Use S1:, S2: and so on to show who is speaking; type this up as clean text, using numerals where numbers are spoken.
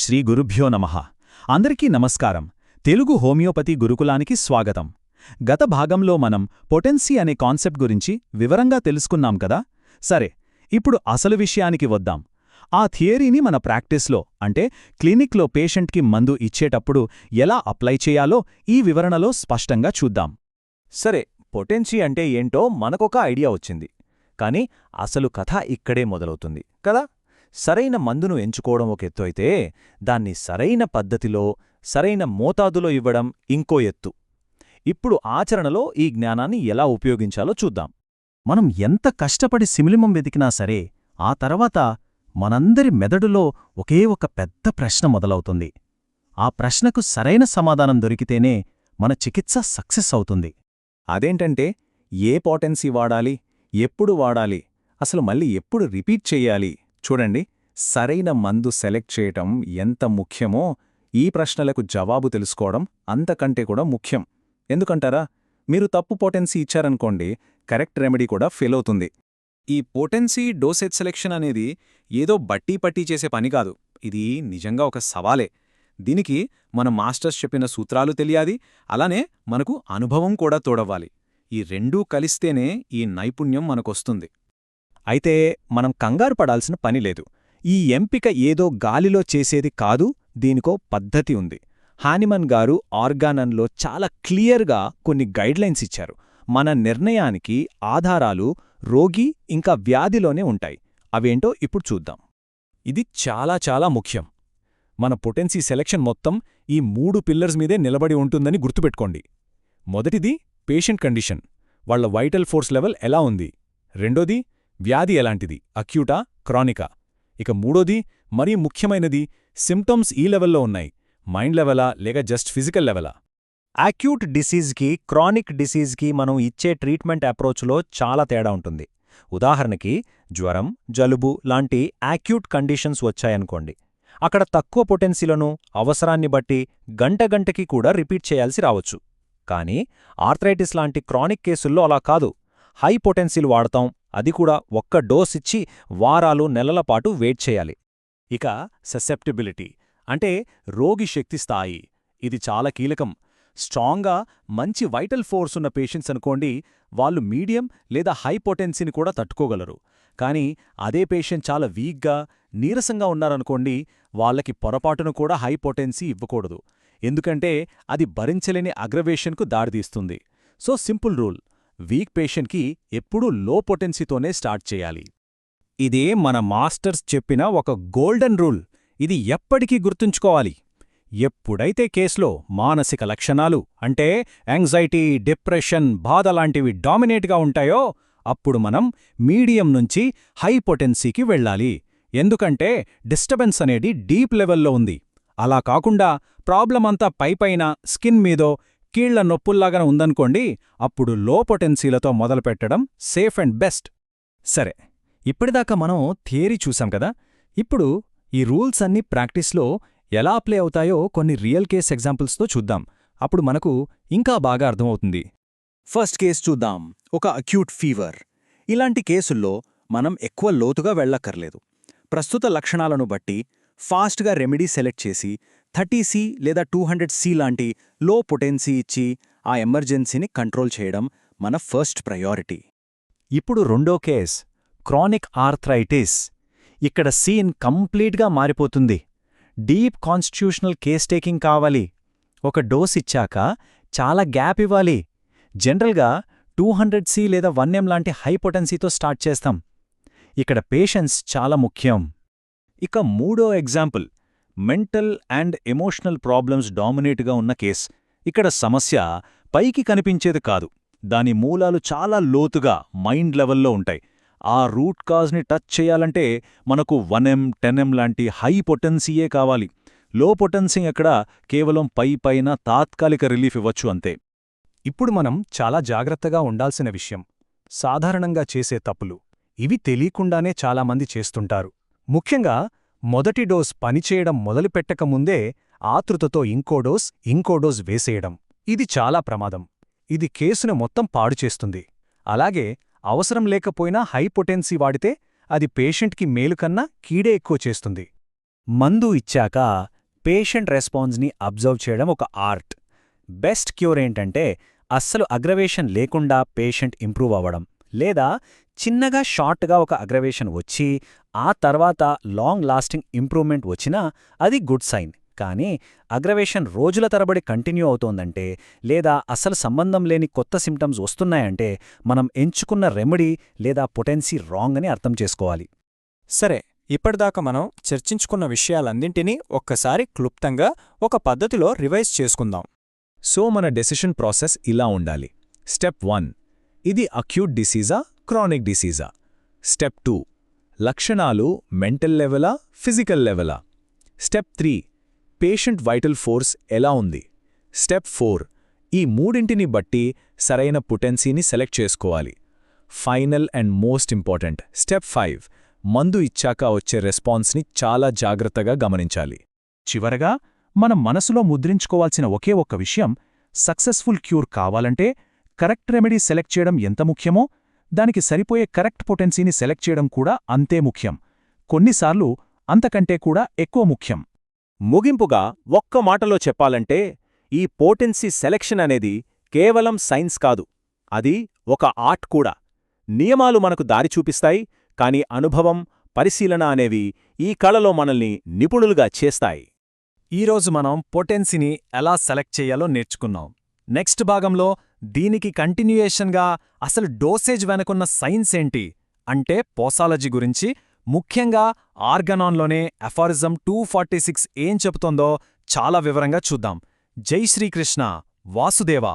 S1: శ్రీ గురుభ్యో నమః. అందరికీ నమస్కారం. తెలుగు హోమియోపతి గురుకులానికి స్వాగతం. గత భాగంలో మనం పొటెన్సీ అనే కాన్సెప్ట్ గురించి వివరంగా తెలుసుకున్నాం కదా. సరే, ఇప్పుడు అసలు విషయానికి వద్దాం. ఆ థియరీని మన ప్రాక్టీస్లో అంటే క్లినిక్లో పేషెంట్కి మందు ఇచ్చేటప్పుడు ఎలా అప్లై చేయాలో ఈ వివరణలో స్పష్టంగా చూద్దాం.
S2: సరే, పొటెన్సీ అంటే ఏంటో మనకొక ఐడియా వచ్చింది. కానీ అసలు కథ ఇక్కడే మొదలవుతుంది కదా. సరైన మందును ఎంచుకోవడం ఒక ఎత్తు అయితే, దాన్ని సరైన పద్ధతిలో సరైన మోతాదులో ఇవ్వడం ఇంకో ఎత్తు. ఇప్పుడు ఆచరణలో ఈ జ్ఞానాన్ని ఎలా ఉపయోగించాలో చూద్దాం.
S1: మనం ఎంత కష్టపడి సిమిలిమం వెతికినా సరే, ఆ తర్వాత మనందరి మెదడులో ఒకే ఒక పెద్ద ప్రశ్న మొదలవుతుంది. ఆ ప్రశ్నకు సరైన సమాధానం దొరికితేనే మన చికిత్స సక్సెస్ అవుతుంది.
S2: అదేంటంటే, ఏ పొటెన్సీ వాడాలి, ఎప్పుడు వాడాలి, అసలు మళ్ళీ ఎప్పుడు రిపీట్ చెయ్యాలి? చూడండి, సరైన మందు సెలెక్ట్ చేయటం ఎంత ముఖ్యమో ఈ ప్రశ్నలకు జవాబు తెలుసుకోవడం అంతకంటే కూడా ముఖ్యం. ఎందుకంటారా, మీరు తప్పు పొటెన్సీ ఇచ్చారనుకోండి, కరెక్ట్ రెమెడీ కూడా ఫెయిల్ అవుతుంది. ఈ పొటెన్సీ డోసేజ్ సెలెక్షన్ అనేది ఏదో బట్టీ పట్టీ చేసే పని కాదు. ఇది నిజంగా ఒక సవాలే. దీనికి మన మాస్టర్స్ చెప్పిన సూత్రాలు తెలియాలి, అలానే మనకు అనుభవం కూడా తోడవ్వాలి. ఈ రెండూ కలిస్తేనే ఈ నైపుణ్యం మనకొస్తుంది.
S1: అయితే మనం కంగారు పడాల్సిన పనిలేదు. ఈ ఎంపిక ఏదో గాలిలో చేసేది కాదు, దీనికో పద్ధతి ఉంది. హానిమన్ గారు ఆర్గానన్లో చాలా క్లియర్గా కొన్ని గైడ్లైన్స్ ఇచ్చారు. మన నిర్ణయానికి ఆధారాలు రోగి ఇంకా వ్యాధిలోనే ఉంటాయి. అవేంటో ఇప్పుడు చూద్దాం. ఇది చాలా చాలా ముఖ్యం. మన పొటెన్సీ సెలెక్షన్ మొత్తం ఈ 3 పిల్లర్స్ మీదే నిలబడి ఉంటుందని గుర్తుపెట్టుకోండి. మొదటిది పేషెంట్ కండిషన్, వాళ్ల వైటల్ ఫోర్స్ లెవెల్ ఎలా ఉంది. రెండోది వ్యాధి ఎలాంటిది, అక్యూటా క్రానికా. ఇక మూడోది మరీ ముఖ్యమైనది, సిమ్టమ్స్ ఈ లెవెల్లో ఉన్నాయి, మైండ్ లెవెలా లేక జస్ట్ ఫిజికల్ లెవెలా.
S2: అక్యూట్ డిసీజ్కి క్రానిక్ డిసీజ్కి మనం ఇచ్చే ట్రీట్మెంట్ అప్రోచ్లో చాలా తేడా ఉంటుంది. ఉదాహరణకి జ్వరం, జలుబు లాంటి అక్యూట్ కండిషన్స్ వచ్చాయనుకోండి, అక్కడ తక్కువ పొటెన్సీలను అవసరాన్ని బట్టి గంటకి కూడా రిపీట్ చేయాల్సి రావచ్చు. కానీ ఆర్థరైటిస్ లాంటి క్రానిక్ కేసుల్లో అలా కాదు. హై పొటెన్సీలు వాడతాం, అది కూడా ఒక్క డోస్ ఇచ్చి వారాలు నెలల పాటు వెయిట్ చేయాలి.
S1: ఇక ససెప్టిబిలిటీ అంటే రోగి శక్తి స్థాయి. ఇది చాలా కీలకం. స్ట్రాంగ్గా మంచి వైటల్ ఫోర్స్ ఉన్న పేషెంట్స్ అనుకోండి, వాళ్ళు మీడియం లేదా హై పొటెన్సీని కూడా తట్టుకోగలరు. కానీ అదే పేషెంట్ చాలా వీక్గా నీరసంగా ఉన్నారనుకోండి, వాళ్ళకి పొరపాటును కూడా హై పొటెన్సీ ఇవ్వకూడదు. ఎందుకంటే అది భరించలేని అగ్రవేషన్కు దారితీస్తుంది. సో సింపుల్ రూల్, వీక్ పేషెంట్కి ఎప్పుడూ లో పొటెన్సీతోనే స్టార్ట్ చేయాలి. ఇదే మన మాస్టర్స్ చెప్పిన ఒక గోల్డెన్ రూల్. ఇది ఎప్పటికీ గుర్తుంచుకోవాలి. ఎప్పుడైతే కేసులో మానసిక లక్షణాలు అంటే యాంగ్జైటీ, డిప్రెషన్, బాధ లాంటివి డామినేట్గా ఉంటాయో, అప్పుడు మనం మీడియం నుంచి హై పొటెన్సీకి వెళ్ళాలి. ఎందుకంటే డిస్టర్బెన్స్ అనేది డీప్ లెవెల్లో ఉంది. అలా కాకుండా ప్రాబ్లమంతా పైపైన స్కిన్ మీదో కీళ్ల నొప్పుల్లాగా ఉందనుకోండి, అప్పుడు లో పొటెన్సీలతో మొదలుపెట్టడం సేఫ్ అండ్ బెస్ట్. సరే, ఇప్పటిదాకా మనం థియరీ చూసాం కదా. ఇప్పుడు ఈ రూల్స్ అన్నీ ప్రాక్టీస్లో ఎలా అప్లై అవుతాయో కొన్ని రియల్ కేస్ ఎగ్జాంపుల్స్తో చూద్దాం. అప్పుడు మనకు ఇంకా బాగా అర్థమవుతుంది.
S2: ఫస్ట్ కేస్ చూద్దాం, ఒక అక్యూట్ ఫీవర్. ఇలాంటి కేసుల్లో మనం ఎక్కువ లోతుగా వెళ్ళక్కర్లేదు. ప్రస్తుత లక్షణాలను బట్టి ఫాస్ట్గా రెమెడీ సెలెక్ట్ చేసి 30C లేదా 200C లాంటి లో పొటెన్సీ ఇచ్చి ఆ ఎమర్జెన్సీని కంట్రోల్ చేయడం మన ఫస్ట్ ప్రయారిటీ.
S1: ఇప్పుడు రెండో కేస్, క్రానిక్ ఆర్థరైటిస్. ఇక్కడ సీన్ కంప్లీట్గా మారిపోతుంది. డీప్ కాన్స్టిట్యూషనల్ కేస్ టేకింగ్ కావాలి. ఒక డోస్ ఇచ్చాక చాలా గ్యాప్ ఇవ్వాలి. జనరల్గా 200C లేదా 1M లాంటి హై పొటెన్సీతో స్టార్ట్ చేస్తాం. ఇక్కడ పేషెన్స్ చాలా ముఖ్యం. ఇక మూడో example, mental and emotional problems డామినేట్గా ఉన్న కేస్. ఇక్కడ సమస్య పైకి కనిపించేది కాదు, దాని మూలాలు చాలా లోతుగా మైండ్ లెవెల్లో ఉంటాయి. ఆ రూట్ కాజ్ని టచ్ చేయాలంటే మనకు 1M, 10M లాంటి హై పొటెన్సీయే కావాలి. లో పొటెన్సీ ఎక్కడ కేవలం పైపైన తాత్కాలిక రిలీఫ్ ఇవ్వచ్చు అంతే. ఇప్పుడు మనం చాలా జాగ్రత్తగా ఉండాల్సిన విషయం, సాధారణంగా చేసే తప్పులు. ఇవి తెలియకుండానే చాలామంది చేస్తుంటారు. ముఖ్యంగా మొదటి డోస్ పనిచేయడం మొదలుపెట్టకముందే ఆతృతతో ఇంకో డోస్ వేసేయడం. ఇది చాలా ప్రమాదం. ఇది కేసును మొత్తం పాడుచేస్తుంది. అలాగే అవసరం లేకపోయినా హై పొటెన్సీ వాడితే అది పేషెంట్కి మేలుకన్నా కీడే ఎక్కువ చేస్తుంది. మందు ఇచ్చాక పేషెంట్ రెస్పాన్స్ని అబ్జర్వ్ చేయడం ఒక ఆర్ట్. బెస్ట్ క్యూర్ ఏంటంటే అస్సలు అగ్రవేషన్ లేకుండా పేషెంట్ ఇంప్రూవ్ అవ్వడం, లేదా చిన్నగా షార్ట్గా ఒక అగ్రవేషన్ వచ్చి ఆ తర్వాత లాంగ్ లాస్టింగ్ ఇంప్రూవ్మెంట్ వచ్చినా అది గుడ్ సైన్. కానీ అగ్రవేషన్ రోజుల తరబడి కంటిన్యూ అవుతోందంటే, లేదా అసలు సంబంధం లేని కొత్త సిమ్టమ్స్ వస్తున్నాయంటే మనం ఎంచుకున్న రెమెడీ లేదా పొటెన్సీ రాంగ్ అని అర్థం చేసుకోవాలి.
S3: సరే, ఇప్పటిదాకా మనం చర్చించుకున్న విషయాలన్నింటినీ ఒక్కసారి క్లుప్తంగా ఒక పద్ధతిలో రివైజ్ చేసుకుందాం.
S2: సో మన డెసిషన్ ప్రాసెస్ ఇలా ఉండాలి. స్టెప్ 1, ఇది అక్యూట్ డిసీజా, క్రానిక్ డిసీజా? స్టెప్ 2, లక్షణాలు మెంటల్ లెవెలా, ఫిజికల్ లెవెలా? స్టెప్ 3, పేషెంట్ వైటల్ ఫోర్స్ ఎలా ఉంది? స్టెప్ 4, ఈ మూడింటిని బట్టి సరైన పొటెన్సీని సెలెక్ట్ చేసుకోవాలి. Final and most important step 5, మందు ఇచ్చాక వచ్చే రెస్పాన్స్ని చాలా జాగ్రత్తగా గమనించాలి. చివరగా మనం మనసులో ముద్రించుకోవాల్సిన ఒకే ఒక్క విషయం, సక్సెస్ఫుల్ క్యూర్ కావాలంటే కరెక్ట్ రెమెడీ సెలెక్ట్ చేయడం ఎంత ముఖ్యమో, దానికి సరిపోయే కరెక్ట్ పొటెన్సీని సెలెక్ట్ చేయడం కూడా అంతే ముఖ్యం. కొన్నిసార్లు అంతకంటే కూడా ఎక్కువ ముఖ్యం.
S1: ముగింపుగా ఒక్క మాటలో చెప్పాలంటే, ఈ పోటెన్సీ సెలెక్షన్ అనేది కేవలం సైన్స్ కాదు, అది ఒక ఆర్ట్ కూడా. నియమాలు మనకు దారి చూపిస్తాయి, కానీ అనుభవం, పరిశీలన అనేవి ఈ కళలో మనల్ని నిపుణులుగా చేస్తాయి. ఈరోజు మనం పొటెన్సీని ఎలా సెలెక్ట్ చేయాలో నేర్చుకున్నాం. నెక్స్ట్ భాగంలో దీనికి కంటిన్యూయేషన్గా అసలు డోసేజ్ వెనకున్న సైన్స్ ఏంటి అంటే పోసాలజీ గురించి, ముఖ్యంగా ఆర్గనాన్లోనే అఫారిజం 246 ఏం చెబుతోందో చాలా వివరంగా చూద్దాం. జై శ్రీకృష్ణ, వాసుదేవ.